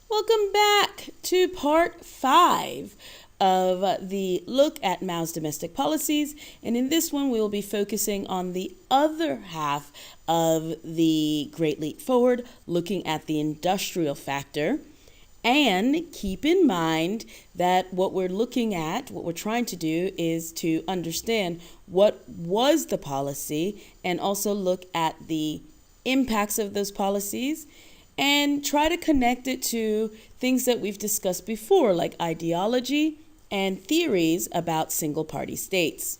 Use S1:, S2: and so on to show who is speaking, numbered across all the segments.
S1: Welcome back to part 5 of the look at Mao's domestic policies. And in this one, we will be focusing on the other half of the Great Leap Forward, looking at the industrial factor. And keep in mind that what we're looking at, what we're trying to do is to understand what was the policy and also look at the impacts of those policies and try to connect it to things that we've discussed before, like ideology and theories about single-party states.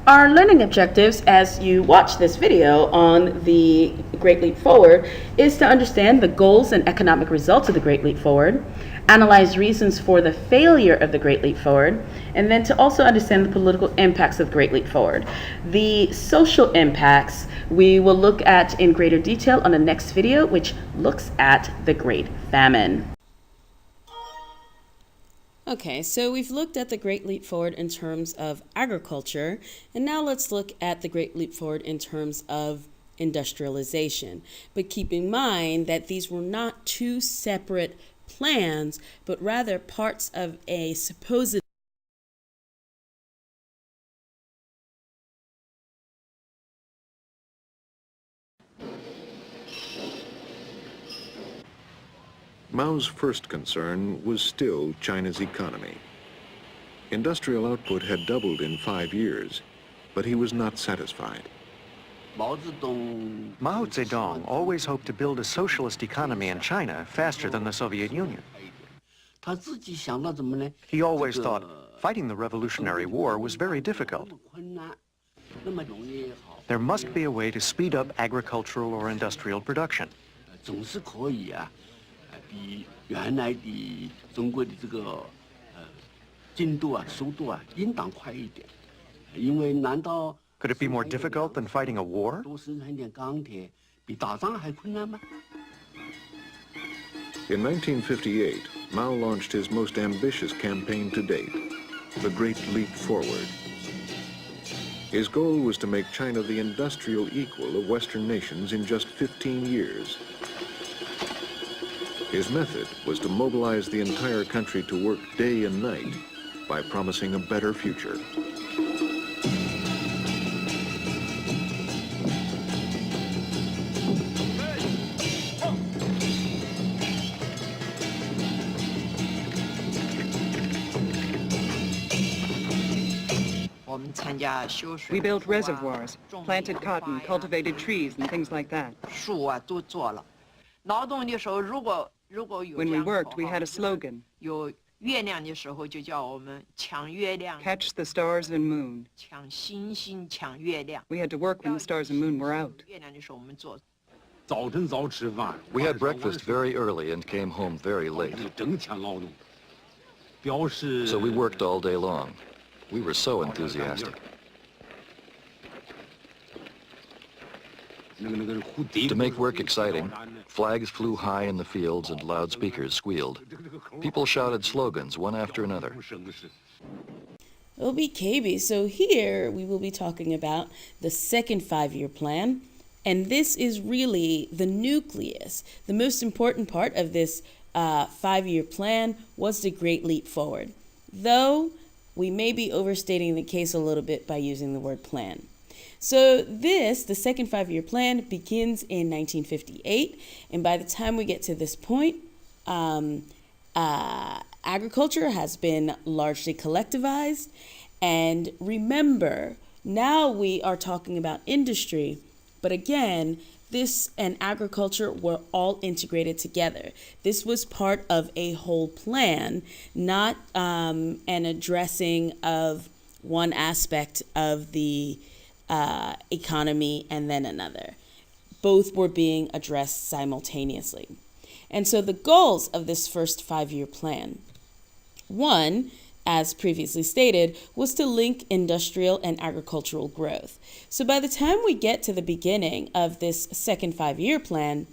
S1: Our learning objectives as you watch this video on the Great Leap Forward is to understand the goals and economic results of the Great Leap Forward, analyze reasons for the failure of the Great Leap Forward, and then to also understand the political impacts of the Great Leap Forward. The social impacts we will look at in greater detail on the next video, which looks at the Great Famine. Okay, so we've looked at the Great Leap Forward in terms of agriculture, and now let's look at the Great Leap Forward in terms of industrialization. But keep in mind that these were not two separate plans, but rather parts of a supposed
S2: Mao's first concern was still China's economy. Industrial output had doubled in 5 years, but he was not satisfied.
S3: Mao Zedong always hoped to build a socialist economy in China faster than the Soviet Union. He always thought fighting the Revolutionary War was very difficult. There must be a way to speed up agricultural or industrial production. Could it be more difficult than fighting a war?
S2: In 1958, Mao launched his most ambitious campaign to date, the Great Leap Forward. His goal was to make China the industrial equal of Western nations in just 15 years. His method was to mobilize the entire country to work day and night by promising a better future.
S4: We built reservoirs, planted cotton, cultivated trees, and things like that. When we worked, we had a slogan. Catch the stars and moon. We had to work when the stars and moon were out.
S5: We had breakfast very early and came home very late. So we worked all day long. We were so enthusiastic. To make work exciting, flags flew high in the fields and loudspeakers squealed. People shouted slogans one after another.
S1: OBKB, so here we will be talking about the second 5-year plan, and this is really the nucleus. The most important part of this 5-year plan was the Great Leap Forward, though we may be overstating the case a little bit by using the word plan. So the second 5-year plan, begins in 1958, and by the time we get to this point, agriculture has been largely collectivized. And remember, now we are talking about industry, but again, this and agriculture were all integrated together. This was part of a whole plan, not an addressing of one aspect of the economy and then another. Both were being addressed simultaneously. And so the goals of this first 5-year plan, one, as previously stated, was to link industrial and agricultural growth. So by the time we get to the beginning of this second 5-year plan,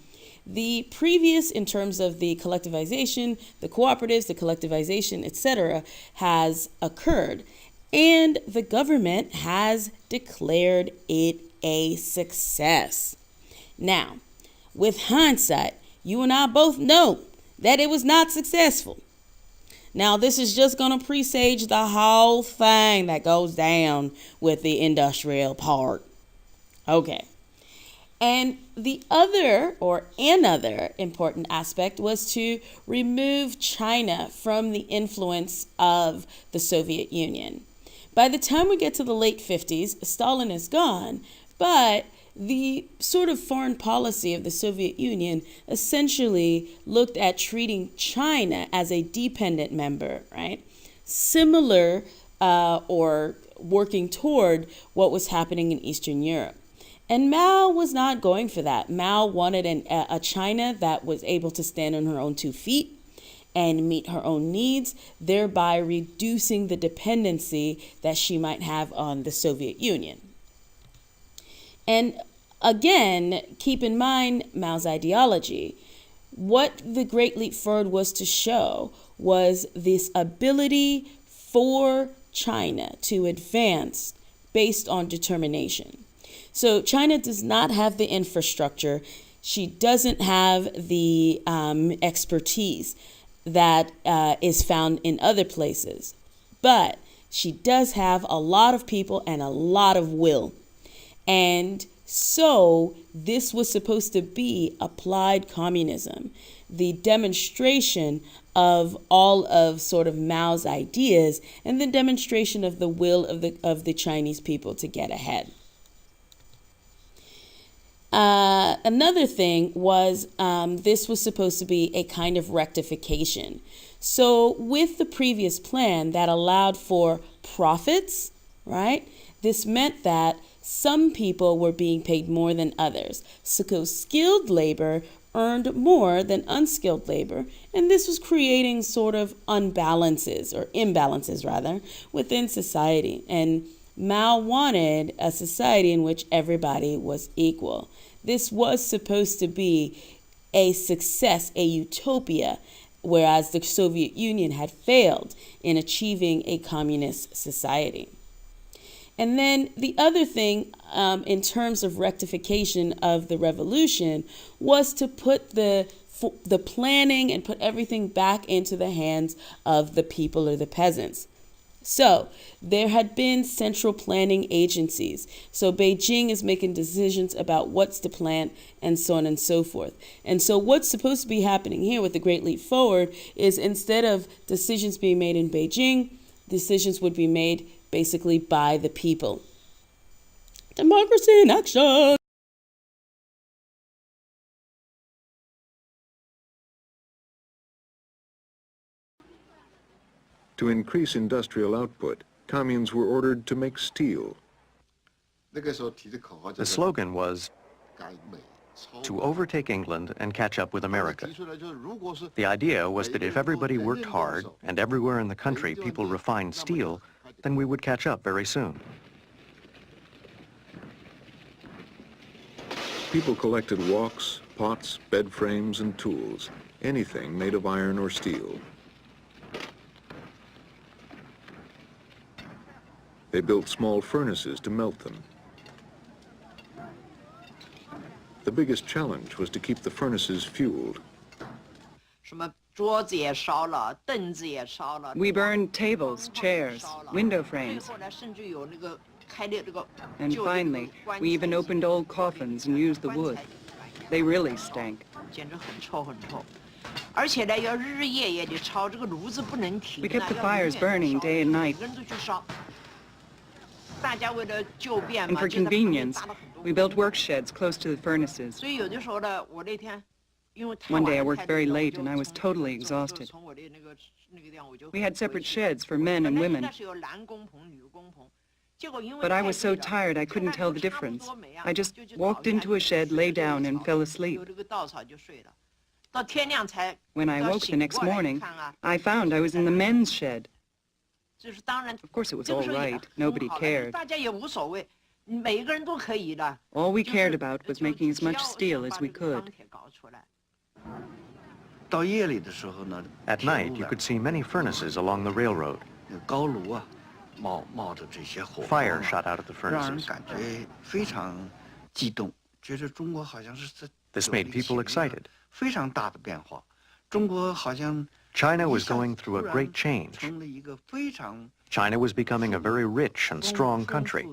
S1: the previous, in terms of the collectivization, the cooperatives, the collectivization, etc., has occurred. And the government has declared it a success. Now, with hindsight, you and I both know that it was not successful. Now, this is just going to presage the whole thing that goes down with the industrial part. Okay. And the other, or another important aspect was to remove China from the influence of the Soviet Union. By the time we get to the late 50s, Stalin is gone, but the sort of foreign policy of the Soviet Union essentially looked at treating China as a dependent member, right? Similar or working toward what was happening in Eastern Europe. And Mao was not going for that. Mao wanted a China that was able to stand on her own 2 feet and meet her own needs, thereby reducing the dependency that she might have on the Soviet Union. And again, keep in mind Mao's ideology. What the Great Leap Forward was to show was this ability for China to advance based on determination. So China does not have the infrastructure. She doesn't have the expertise that is found in other places. But she does have a lot of people and a lot of will. And so this was supposed to be applied communism, the demonstration of all of sort of Mao's ideas and the demonstration of the will of the Chinese people to get ahead. Another thing was this was supposed to be a kind of rectification. So with the previous plan that allowed for profits, right? This meant that some people were being paid more than others. So skilled labor earned more than unskilled labor, and this was creating sort of imbalances rather, within society. And Mao wanted a society in which everybody was equal. This was supposed to be a success, a utopia, whereas the Soviet Union had failed in achieving a communist society. And then the other thing in terms of rectification of the revolution was to put the planning and put everything back into the hands of the people or the peasants. So there had been central planning agencies. So Beijing is making decisions about what's to plant and so on and so forth. And so what's supposed to be happening here with the Great Leap Forward is instead of decisions being made in Beijing, decisions would be made basically by the people. Democracy in action.
S2: To increase industrial output, communes were ordered to make steel.
S3: The slogan was to overtake England and catch up with America. The idea was that if everybody worked hard and everywhere in the country people refined steel, then we would catch up very soon.
S2: People collected walks, pots, bed frames, and tools, anything made of iron or steel. They built small furnaces to melt them. The biggest challenge was to keep the furnaces fueled.
S4: We burned tables, chairs, window frames. And finally, we even opened old coffins and used the wood. They really stank. We kept the fires burning day and night. And for convenience, we built work sheds close to the furnaces. One day I worked very late and I was totally exhausted. We had separate sheds for men and women. But I was so tired I couldn't tell the difference. I just walked into a shed, lay down, and fell asleep. When I woke the next morning, I found I was in the men's shed. Of course, it was all right. Nobody cared. All we cared about was making as much steel as we could.
S3: At night, you could see many furnaces along the railroad. Fire shot out of the furnaces. This made people excited. China was going through a great change. China was becoming a very rich and strong country.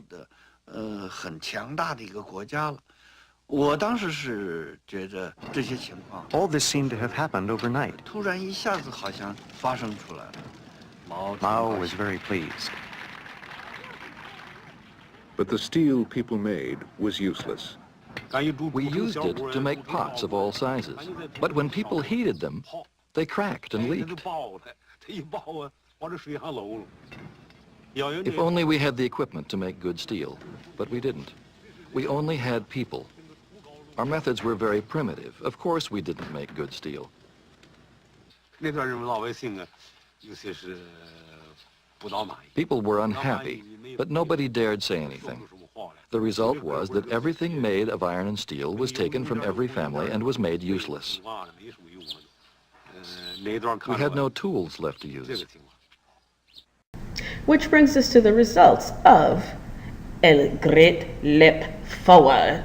S3: All this seemed to have happened overnight. Mao was very pleased.
S2: But the steel people made was useless.
S5: We used it to make pots of all sizes. But when people heated them, they cracked and leaked. If only we had the equipment to make good steel, but we didn't. We only had people. Our methods were very primitive. Of course we didn't make good steel. People were unhappy, but nobody dared say anything. The result was that everything made of iron and steel was taken from every family and was made useless. We had no tools left to use.
S1: Which brings us to the results of a great leap forward.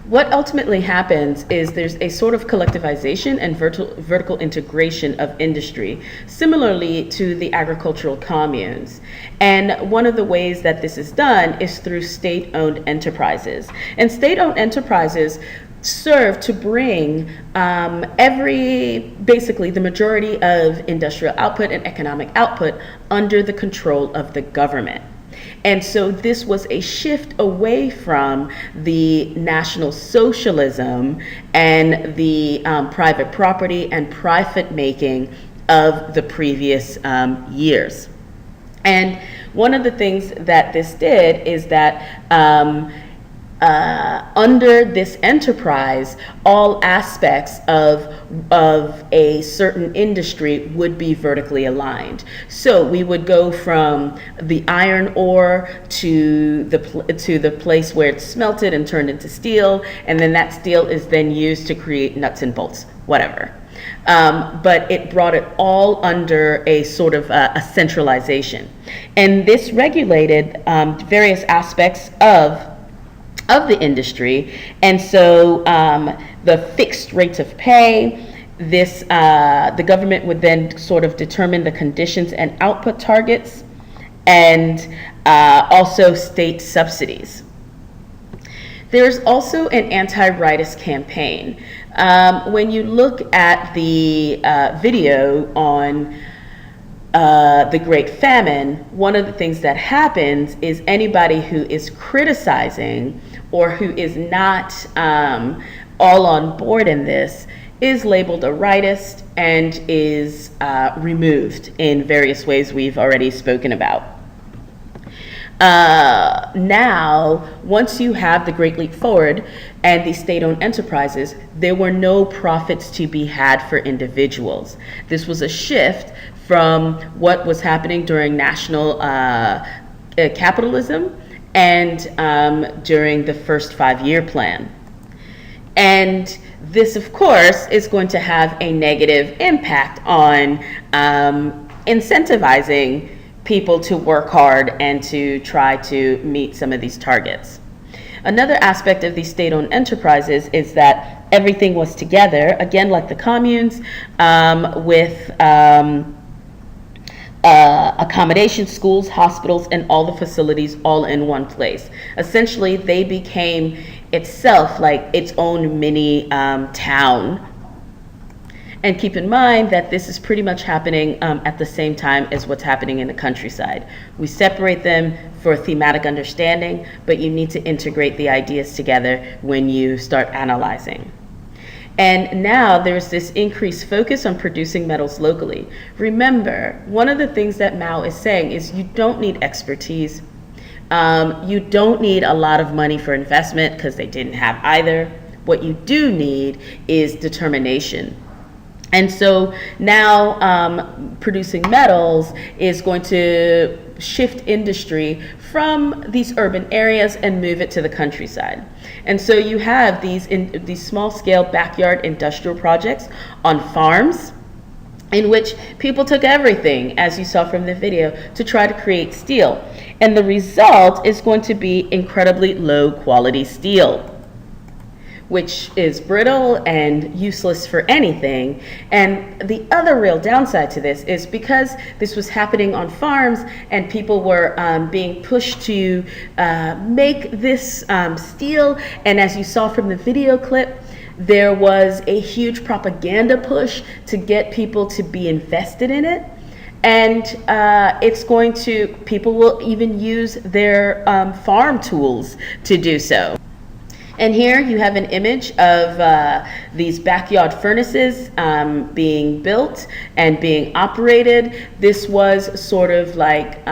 S1: What ultimately happens is there's a sort of collectivization and vertical integration of industry, similarly to the agricultural communes. And one of the ways that this is done is through state-owned enterprises. And state-owned enterprises serve to bring basically the majority of industrial output and economic output under the control of the government. And so this was a shift away from the National Socialism and the private property and profit making of the previous years. And one of the things that this did is that under this enterprise, all aspects of a certain industry would be vertically aligned. So we would go from the iron ore to the place where it's smelted and turned into steel, and then that steel is then used to create nuts and bolts, whatever. But it brought it all under a sort of a centralization. And this regulated various aspects of the industry. And so the fixed rates of pay, the government would then sort of determine the conditions and output targets, and also state subsidies. There's also an anti-rightist campaign. When you look at the video on the Great Famine, one of the things that happens is anybody who is criticizing or who is not all on board in this is labeled a rightist and is removed in various ways we've already spoken about. Now, once you have the Great Leap Forward and the state-owned enterprises, there were no profits to be had for individuals. This was a shift from what was happening during national capitalism and during the first 5-year plan. And this, of course, is going to have a negative impact on incentivizing people to work hard and to try to meet some of these targets. Another aspect of these state-owned enterprises is that everything was together, again, like the communes, with accommodation, schools, hospitals, and all the facilities all in one place. Essentially, they became itself like its own mini town. And keep in mind that this is pretty much happening at the same time as what's happening in the countryside. We separate them for thematic understanding, but you need to integrate the ideas together when you start analyzing. And now there's this increased focus on producing metals locally. Remember, one of the things that Mao is saying is you don't need expertise. You don't need a lot of money for investment because they didn't have either. What you do need is determination. And so now producing metals is going to shift industry from these urban areas and move it to the countryside. And so you have these small-scale backyard industrial projects on farms in which people took everything, as you saw from the video, to try to create steel. And the result is going to be incredibly low-quality steel. which is brittle and useless for anything. And the other real downside to this is because this was happening on farms and people were being pushed to make this steel, and as you saw from the video clip, there was a huge propaganda push to get people to be invested in it. And people will even use their farm tools to do so. And here you have an image of these backyard furnaces being built and being operated. This was sort of like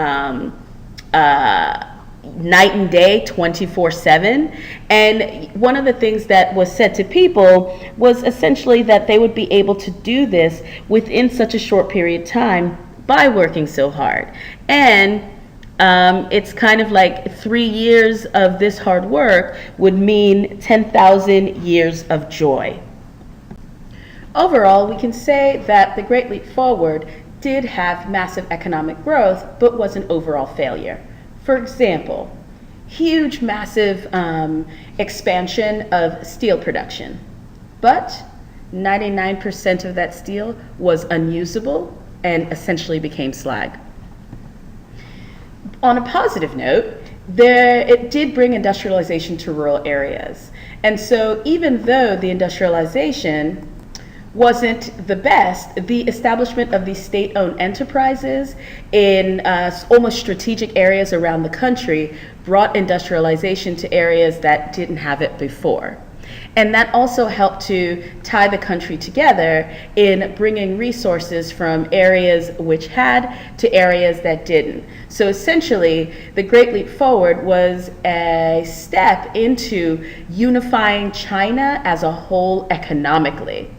S1: night and day, 24/7. And one of the things that was said to people was essentially that they would be able to do this within such a short period of time by working so hard. And it's kind of like 3 years of this hard work would mean 10,000 years of joy. Overall, we can say that the Great Leap Forward did have massive economic growth, but was an overall failure. For example, huge, massive expansion of steel production, but 99% of that steel was unusable and essentially became slag. On a positive note, it did bring industrialization to rural areas. And so even though the industrialization wasn't the best, the establishment of these state-owned enterprises in almost strategic areas around the country brought industrialization to areas that didn't have it before. And that also helped to tie the country together in bringing resources from areas which had to areas that didn't. So essentially, the Great Leap Forward was a step into unifying China as a whole economically.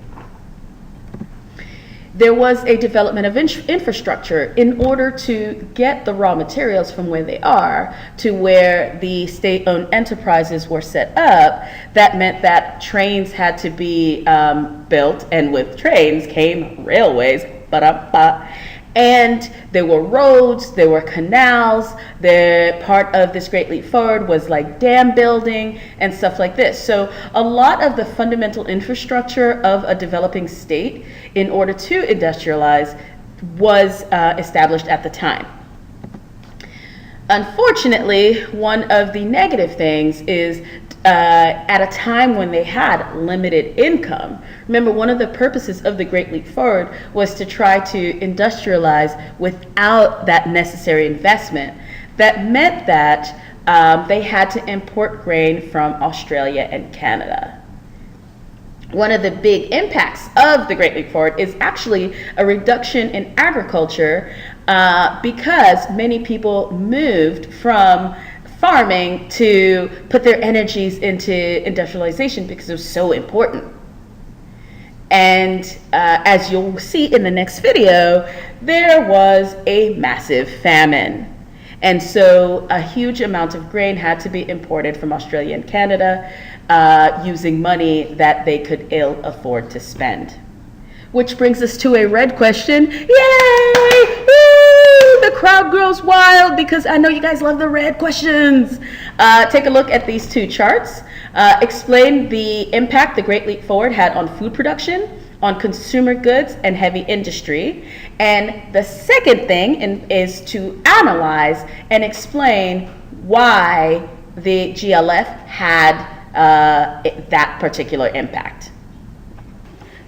S1: There was a development of infrastructure in order to get the raw materials from where they are to where the state-owned enterprises were set up. That meant that trains had to be built, and with trains came railways. And there were roads, there were canals. Part of this Great Leap Forward was like dam building and stuff like this. So a lot of the fundamental infrastructure of a developing state in order to industrialize was established at the time. Unfortunately, one of the negative things is at a time when they had limited income. Remember, one of the purposes of the Great Leap Forward was to try to industrialize without that necessary investment. That meant that they had to import grain from Australia and Canada. One of the big impacts of the Great Leap Forward is actually a reduction in agriculture because many people moved from farming to put their energies into industrialization because it was so important. And as you'll see in the next video, there was a massive famine. And so a huge amount of grain had to be imported from Australia and Canada using money that they could ill afford to spend. Which brings us to a red question. Yay! Woo! The crowd grows wild because I know you guys love the red questions. Take a look at these two charts. Explain the impact the Great Leap Forward had on food production, on consumer goods, and heavy industry. And the second thing is to analyze and explain why the GLF had that particular impact.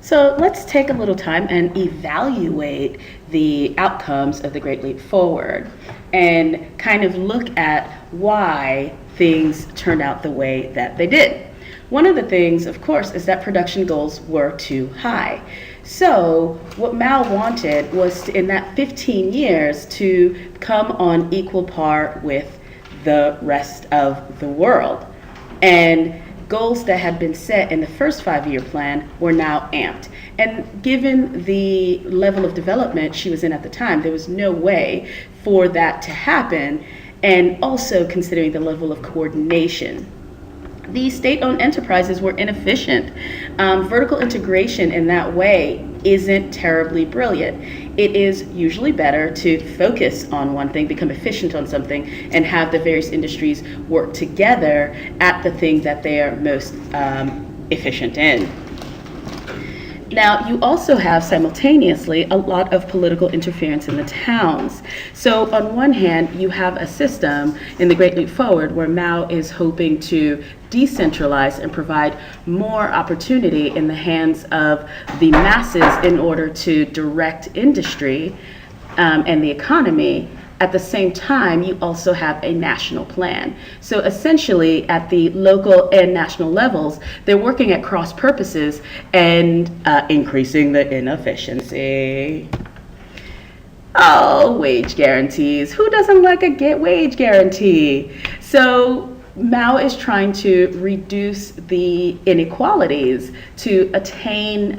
S1: So let's take a little time and evaluate the outcomes of the Great Leap Forward and kind of look at why things turned out the way that they did. One of the things, of course, is that production goals were too high. So what Mao wanted was in that 15 years to come on equal par with the rest of the world. And goals that had been set in the first 5-year plan were now amped. And given the level of development she was in at the time, there was no way for that to happen, and also considering the level of coordination. These state-owned enterprises were inefficient. Vertical integration in that way isn't terribly brilliant. It is usually better to focus on one thing, become efficient on something, and have the various industries work together at the thing that they are most efficient in. Now, you also have simultaneously a lot of political interference in the towns. So on one hand, you have a system in the Great Leap Forward where Mao is hoping to decentralize and provide more opportunity in the hands of the masses in order to direct industry and the economy. At the same time, you also have a national plan. So essentially, at the local and national levels, they're working at cross purposes and increasing the inefficiency. Oh, wage guarantees. Who doesn't like a wage guarantee? So Mao is trying to reduce the inequalities to attain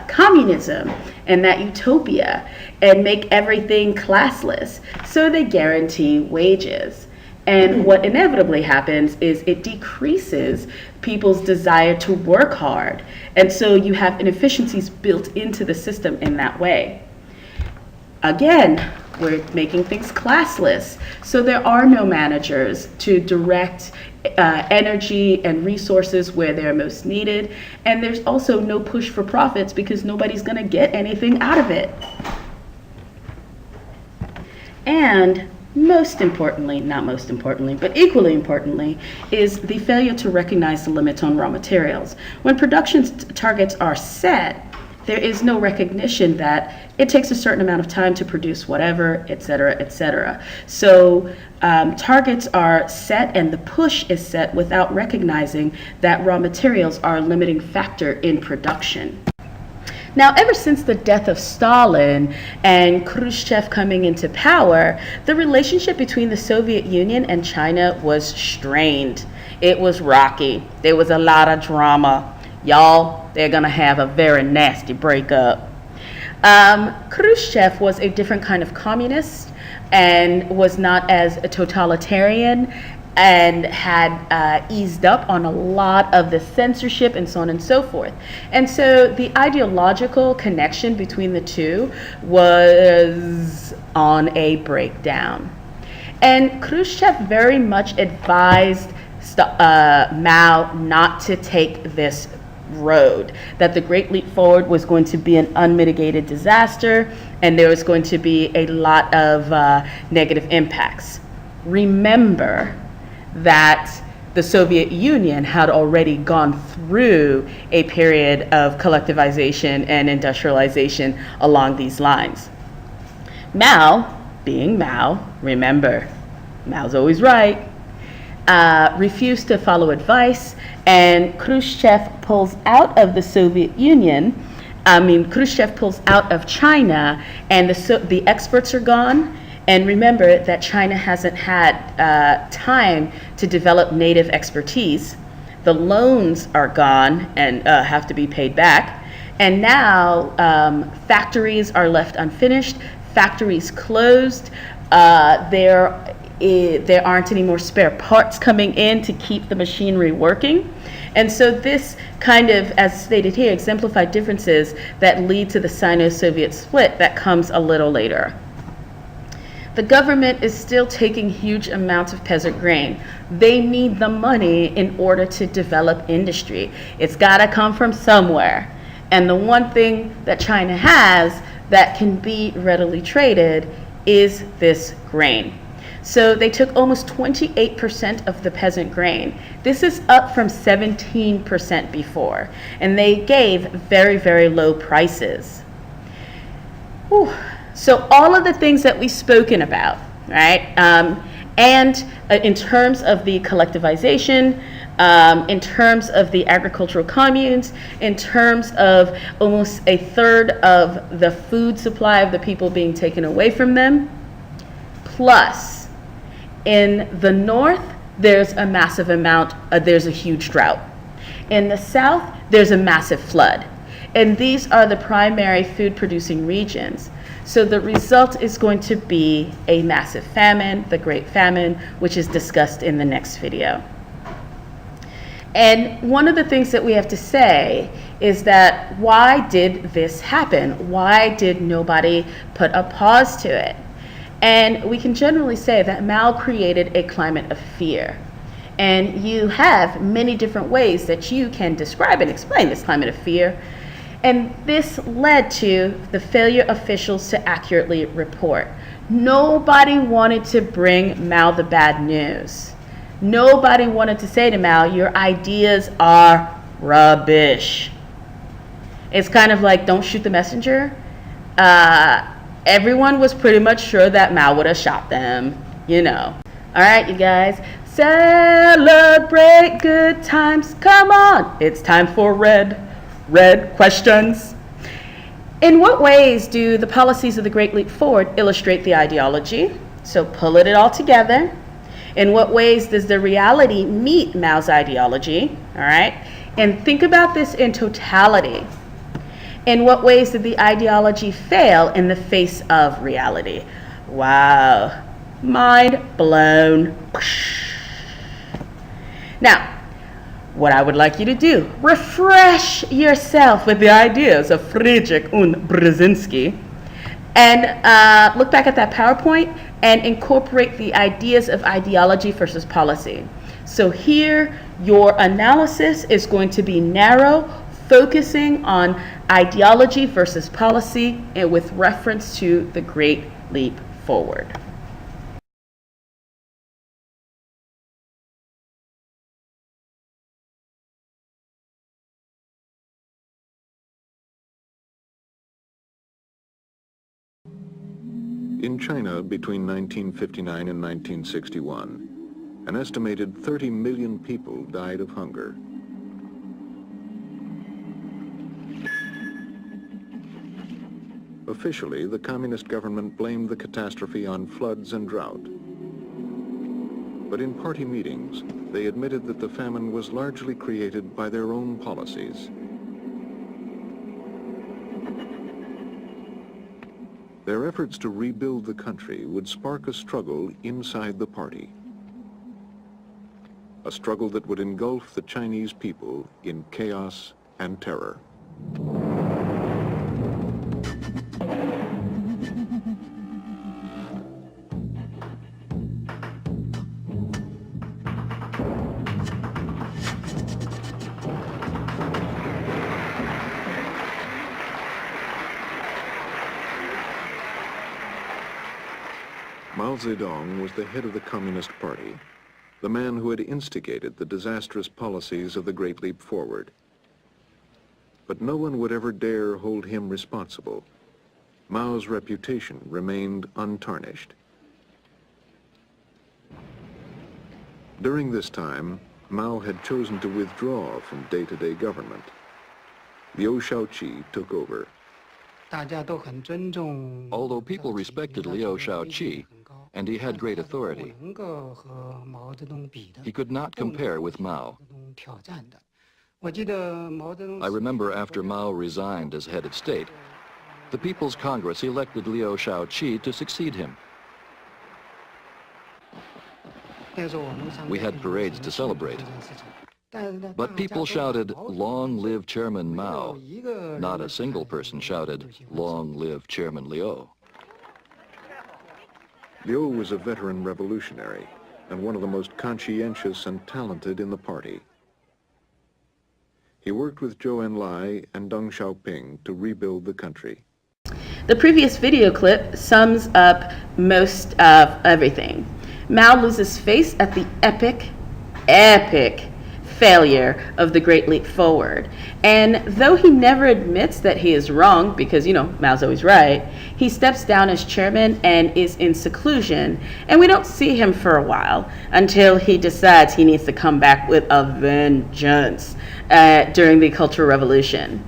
S1: communism and that utopia and make everything classless. So they guarantee wages. And what inevitably happens is it decreases people's desire to work hard. And so you have inefficiencies built into the system in that way. Again, we're making things classless. So there are no managers to direct energy and resources where they're most needed. And there's also no push for profits because nobody's going to get anything out of it. And most importantly, not most importantly, but equally importantly, is the failure to recognize the limits on raw materials. When production targets are set, there is no recognition that it takes a certain amount of time to produce whatever, et cetera, et cetera. So targets are set and the push is set without recognizing that raw materials are a limiting factor in production. Now, ever since the death of Stalin and Khrushchev coming into power, the relationship between the Soviet Union and China was strained. It was rocky. There was a lot of drama. Y'all, they're gonna have a very nasty breakup. Khrushchev was a different kind of communist and was not as totalitarian and had eased up on a lot of the censorship and so on and so forth. And so the ideological connection between the two was on a breakdown. And Khrushchev very much advised Mao not to take this road, that the Great Leap Forward was going to be an unmitigated disaster and there was going to be a lot of negative impacts. Remember that the Soviet Union had already gone through a period of collectivization and industrialization along these lines. Mao, being Mao, remember, Mao's always right, refused to follow advice, and Khrushchev pulls out of the Soviet Union. Khrushchev pulls out of China, and the experts are gone. And remember that China hasn't had time to develop native expertise. The loans are gone and have to be paid back. And now factories are left unfinished, factories closed, there aren't any more spare parts coming in to keep the machinery working. And so this kind of, as stated here, exemplified differences that lead to the Sino-Soviet split that comes a little later. The government is still taking huge amounts of peasant grain. They need the money in order to develop industry. It's got to come from somewhere. And the one thing that China has that can be readily traded is this grain. So they took almost 28% of the peasant grain. This is up from 17% before. And they gave very, very low prices. Whew. So all of the things that we've spoken about, right? And in terms of the collectivization, in terms of the agricultural communes, in terms of almost a third of the food supply of the people being taken away from them, plus in the north, there's a massive amount, there's a huge drought. In the south, there's a massive flood. And these are the primary food producing regions. So the result is going to be a massive famine, the Great Famine, which is discussed in the next video. And one of the things that we have to say is that why did this happen? Why did nobody put a pause to it? And we can generally say that Mao created a climate of fear. And you have many different ways that you can describe and explain this climate of fear. And this led to the failure of officials to accurately report. Nobody wanted to bring Mao the bad news. Nobody wanted to say to Mao, your ideas are rubbish. It's kind of like, don't shoot the messenger. Everyone was pretty much sure that Mao would have shot them, you know. All right, you guys, celebrate good times. Come on, it's time for red questions. In what ways do the policies of the Great Leap Forward illustrate the ideology? So pull it all together. In what ways does the reality meet Mao's ideology? All right, and think about this in totality. In what ways did the ideology fail in the face of reality? Wow, mind blown. Now, what I would like you to do, refresh yourself with the ideas of Friedrich und Brzezinski, and look back at that PowerPoint and incorporate the ideas of ideology versus policy. So here, your analysis is going to be narrow, focusing on ideology versus policy, and with reference to the Great Leap Forward.
S2: In China between 1959 and 1961, an estimated 30 million people died of hunger. Officially, the communist government blamed the catastrophe on floods and drought. But in party meetings, they admitted that the famine was largely created by their own policies. Their efforts to rebuild the country would spark a struggle inside the party. A struggle that would engulf the Chinese people in chaos and terror. Mao Zedong was the head of the Communist Party, the man who had instigated the disastrous policies of the Great Leap Forward. But no one would ever dare hold him responsible. Mao's reputation remained untarnished. During this time, Mao had chosen to withdraw from day-to-day government. Liu Shaoqi took over.
S5: Although people respected Liu Shaoqi, and he had great authority, he could not compare with Mao. I remember after Mao resigned as head of state, the People's Congress elected Liu Shaoqi to succeed him. We had parades to celebrate. But people shouted, "Long live Chairman Mao." Not a single person shouted, "Long live Chairman Liu."
S2: Liu was a veteran revolutionary and one of the most conscientious and talented in the party. He worked with Zhou Enlai and Deng Xiaoping to rebuild the country.
S1: The previous video clip sums up most of everything. Mao loses face at the epic failure of the Great Leap Forward. And though he never admits that he is wrong, because, you know, Mao's always right, he steps down as chairman and is in seclusion. And we don't see him for a while until he decides he needs to come back with a vengeance during the Cultural Revolution.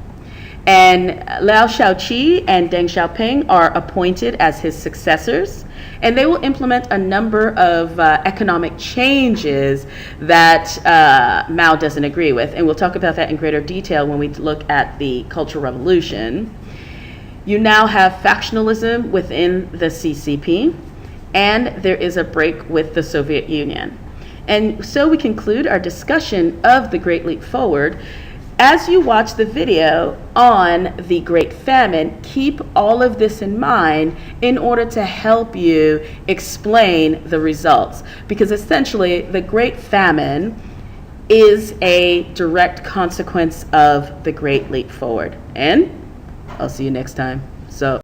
S1: And Liu Shaoqi and Deng Xiaoping are appointed as his successors, and they will implement a number of economic changes that Mao doesn't agree with. And we'll talk about that in greater detail when we look at the Cultural Revolution. You now have factionalism within the CCP, and there is a break with the Soviet Union. And so we conclude our discussion of the Great Leap Forward as you watch the video on the Great Famine, keep all of this in mind in order to help you explain the results. Because essentially, the Great Famine is a direct consequence of the Great Leap Forward. And I'll see you next time. So.